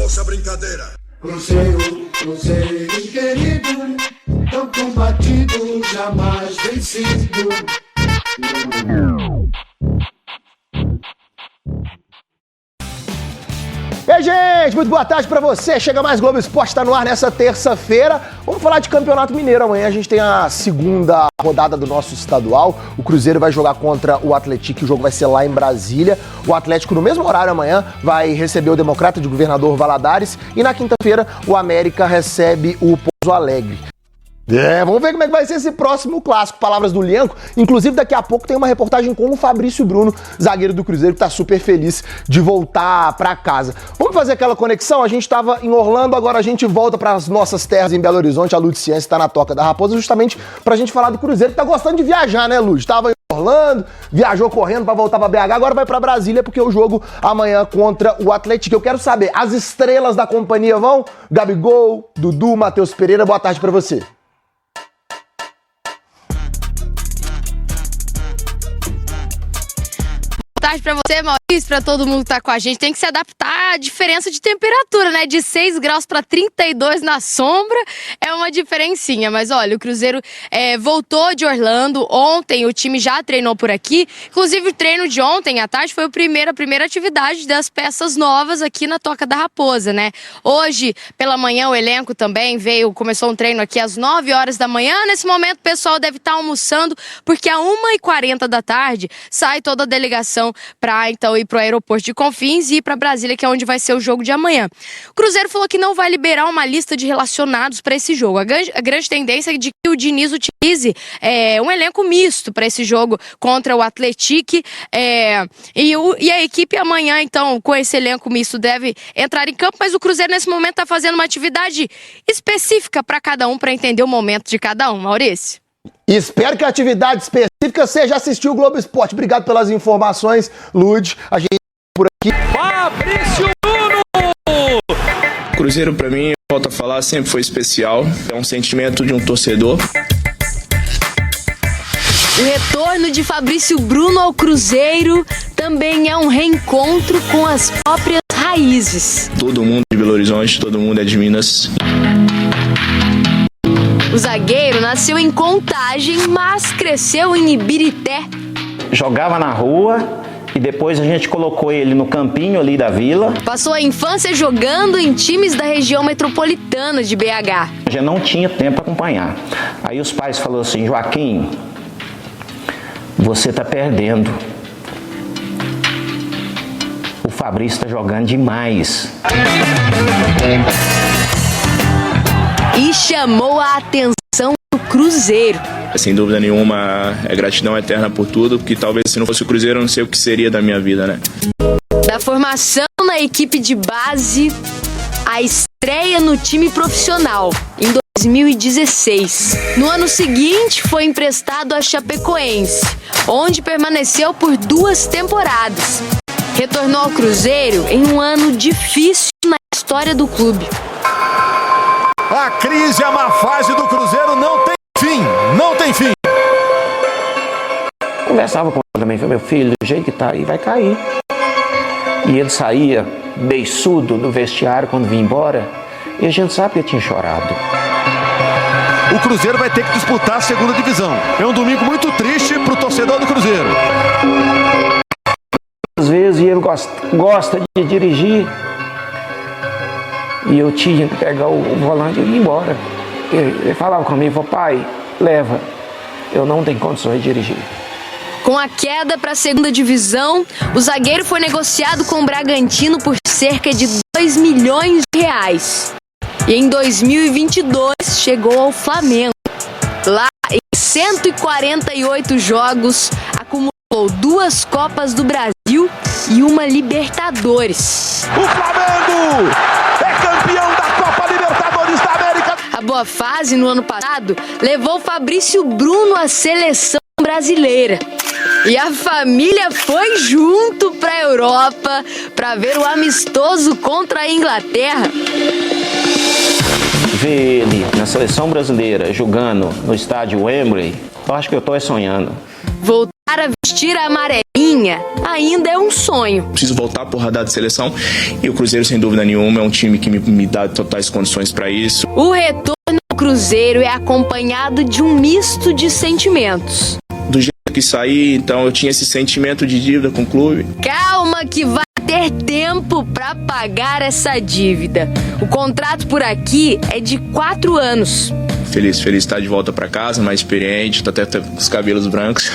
acabou essa brincadeira. Cruzeiro, Cruzeiro querido, tão combatido, jamais vencido. E aí, gente, muito boa tarde pra você. Chega mais Globo Esporte, tá no ar nessa terça-feira. Vamos falar de Campeonato Mineiro. Amanhã a gente tem a segunda rodada do nosso estadual. O Cruzeiro vai jogar contra o Atlético, o jogo vai ser lá em Brasília. O Atlético, no mesmo horário amanhã, vai receber o Democrata de Governador Valadares. E na quinta-feira, o América recebe o Pouso Alegre. Vamos ver como é que vai ser esse próximo clássico. Palavras do Lianco. Inclusive, daqui a pouco tem uma reportagem com o Fabrício Bruno, zagueiro do Cruzeiro, que tá super feliz de voltar pra casa. Vamos fazer aquela conexão? A gente tava em Orlando, agora a gente volta pras nossas terras em Belo Horizonte. A Ludiciense está na Toca da Raposa, justamente pra gente falar do Cruzeiro, que tá gostando de viajar, né, Lud? Tava em Orlando, viajou correndo pra voltar pra BH, agora vai pra Brasília, porque o jogo amanhã contra o Atlético. Eu quero saber, as estrelas da companhia vão? Gabigol, Dudu, Matheus Pereira, boa tarde pra você. Boa tarde pra você, Maurício, pra todo mundo que tá com a gente. Tem que se adaptar à diferença de temperatura, né? De 6 graus pra 32 na sombra é uma diferencinha. Mas olha, o Cruzeiro voltou de Orlando. Ontem o time já treinou por aqui. Inclusive o treino de ontem à tarde foi a primeira atividade das peças novas aqui na Toca da Raposa, né? Hoje, pela manhã, o elenco também começou um treino aqui às 9 horas da manhã. Nesse momento o pessoal deve estar almoçando, porque às 1h40 da tarde sai toda a delegação para então ir para o aeroporto de Confins e ir para Brasília, que é onde vai ser o jogo de amanhã. O Cruzeiro falou que não vai liberar uma lista de relacionados para esse jogo. A grande tendência é de que o Diniz utilize um elenco misto para esse jogo contra o Atlético. E a equipe amanhã, então, com esse elenco misto, deve entrar em campo, mas o Cruzeiro nesse momento está fazendo uma atividade específica para cada um, para entender o momento de cada um. Maurício? Espero que a atividade específica seja assistir o Globo Esporte. Obrigado pelas informações, Lud. A gente por aqui. Fabrício Bruno! Cruzeiro, pra mim, volto a falar, sempre foi especial. É um sentimento de um torcedor. O retorno de Fabrício Bruno ao Cruzeiro também é um reencontro com as próprias raízes. Todo mundo de Belo Horizonte, todo mundo é de Minas. O zagueiro nasceu em Contagem, mas cresceu em Ibirité. Jogava na rua e depois a gente colocou ele no campinho ali da vila. Passou a infância jogando em times da região metropolitana de BH. Já não tinha tempo para acompanhar. Aí os pais falaram assim: Joaquim, você tá perdendo. O Fabrício tá jogando demais. E chamou a atenção do Cruzeiro. Sem dúvida nenhuma, é gratidão eterna por tudo, porque talvez se não fosse o Cruzeiro eu não sei o que seria da minha vida, né? Da formação na equipe de base, a estreia no time profissional, em 2016. No ano seguinte, foi emprestado a Chapecoense, onde permaneceu por 2 temporadas. Retornou ao Cruzeiro em um ano difícil na história do clube. A crise, a má fase do Cruzeiro não tem fim, não tem fim. Conversava com ele também, falei: meu filho, do jeito que tá aí, vai cair. E ele saía beiçudo do vestiário quando vinha embora, e a gente sabe que ele tinha chorado. O Cruzeiro vai ter que disputar a segunda divisão. É um domingo muito triste pro torcedor do Cruzeiro. Às vezes ele gosta de dirigir, e eu tinha que pegar o volante e ir embora. Ele falava comigo, falou: pai, leva, eu não tenho condições de dirigir. Com a queda para a segunda divisão, o zagueiro foi negociado com o Bragantino por cerca de 2 milhões de reais. E em 2022 chegou ao Flamengo. Lá, em 148 jogos, acumulou 2 Copas do Brasil e uma Libertadores. O Flamengo é campeão da Copa Libertadores da América. A boa fase no ano passado levou Fabrício Bruno à seleção brasileira. E a família foi junto para a Europa para ver o amistoso contra a Inglaterra. Ver ele na seleção brasileira jogando no estádio Wembley, eu acho que eu tô sonhando. Voltar a vestir a amarelinha ainda é um sonho. Preciso voltar por radar de seleção e o Cruzeiro, sem dúvida nenhuma, é um time que me dá totais condições para isso. O retorno ao Cruzeiro é acompanhado de um misto de sentimentos. Do jeito que saí, então eu tinha esse sentimento de dívida com o clube. Calma que vai ter tempo para pagar essa dívida. O contrato por aqui é de 4 anos. Feliz de estar de volta para casa, mais experiente, tô até com os cabelos brancos.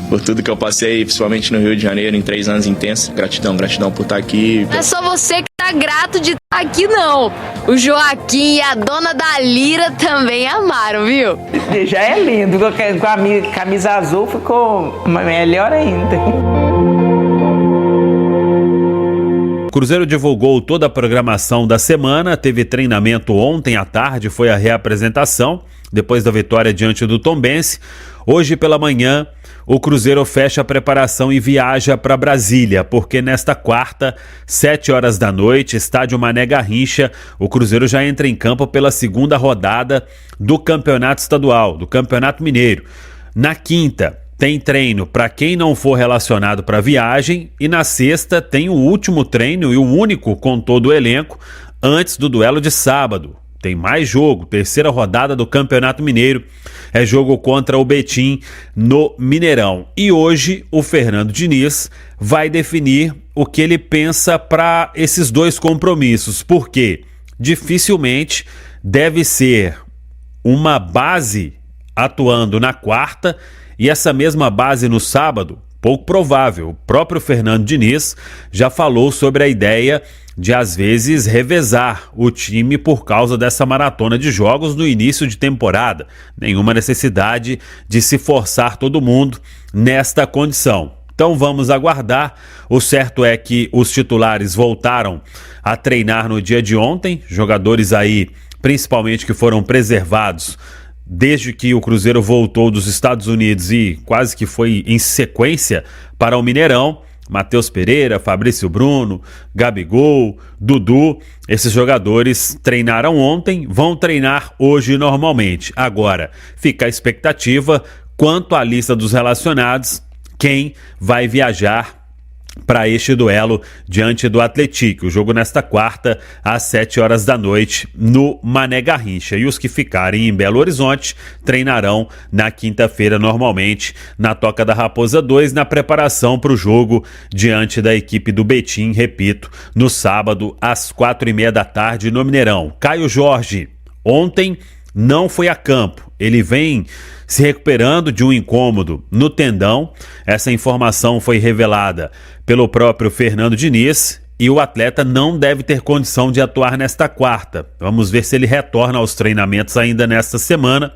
Por tudo que eu passei, principalmente no Rio de Janeiro, em 3 anos intensos. Gratidão por estar aqui. Não é só você que tá grato de estar aqui, não. O Joaquim e a dona da Lira também amaram, viu? Já é lindo, com a camisa azul ficou melhor ainda. O Cruzeiro divulgou toda a programação da semana, teve treinamento ontem à tarde, foi a reapresentação, depois da vitória diante do Tombense. Hoje pela manhã, o Cruzeiro fecha a preparação e viaja para Brasília, porque nesta quarta, 7 horas da noite, estádio Mané Garrincha, o Cruzeiro já entra em campo pela segunda rodada do Campeonato Estadual, do Campeonato Mineiro. Na quinta, tem treino para quem não for relacionado para a viagem e na sexta tem o último treino e o único com todo o elenco antes do duelo de sábado. Tem mais jogo, terceira rodada do Campeonato Mineiro, é jogo contra o Betim no Mineirão. E hoje o Fernando Diniz vai definir o que ele pensa para esses 2 compromissos, porque dificilmente deve ser uma base atuando na quarta e essa mesma base no sábado, pouco provável. O próprio Fernando Diniz já falou sobre a ideia de, às vezes, revezar o time por causa dessa maratona de jogos no início de temporada. Nenhuma necessidade de se forçar todo mundo nesta condição. Então vamos aguardar. O certo é que os titulares voltaram a treinar no dia de ontem, jogadores aí, principalmente que foram preservados desde que o Cruzeiro voltou dos Estados Unidos e quase que foi em sequência para o Mineirão. Matheus Pereira, Fabrício Bruno, Gabigol, Dudu, esses jogadores treinaram ontem, vão treinar hoje normalmente. Agora, fica a expectativa quanto à lista dos relacionados, quem vai viajar para este duelo diante do Atlético. O jogo nesta quarta, às 7 horas da noite, no Mané Garrincha. E os que ficarem em Belo Horizonte treinarão na quinta-feira, normalmente, na Toca da Raposa 2, na preparação para o jogo diante da equipe do Betim, repito, no sábado, às 4h30 da tarde, no Mineirão. Caio Jorge, ontem não foi a campo. Ele vem se recuperando de um incômodo no tendão. Essa informação foi revelada pelo próprio Fernando Diniz e o atleta não deve ter condição de atuar nesta quarta. Vamos ver se ele retorna aos treinamentos ainda nesta semana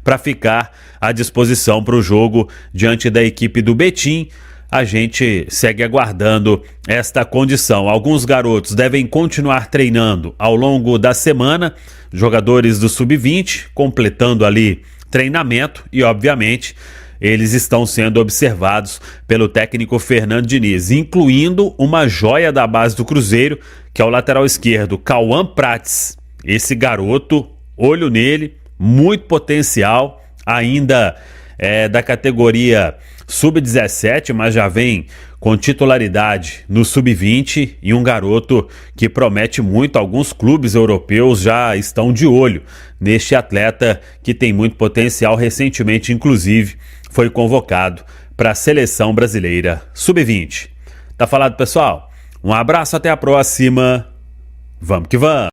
para ficar à disposição para o jogo diante da equipe do Betim. A gente segue aguardando esta condição. Alguns garotos devem continuar treinando ao longo da semana, jogadores do Sub-20 completando ali treinamento e, obviamente, eles estão sendo observados pelo técnico Fernando Diniz, incluindo uma joia da base do Cruzeiro, que é o lateral esquerdo, Cauã Prates. Esse garoto, olho nele, muito potencial, ainda da categoria Sub-17, mas já vem com titularidade no Sub-20 e um garoto que promete muito. Alguns clubes europeus já estão de olho neste atleta que tem muito potencial. Recentemente, inclusive, foi convocado para a seleção brasileira Sub-20. Tá falado, pessoal? Um abraço, até a próxima. Vamos que vamos!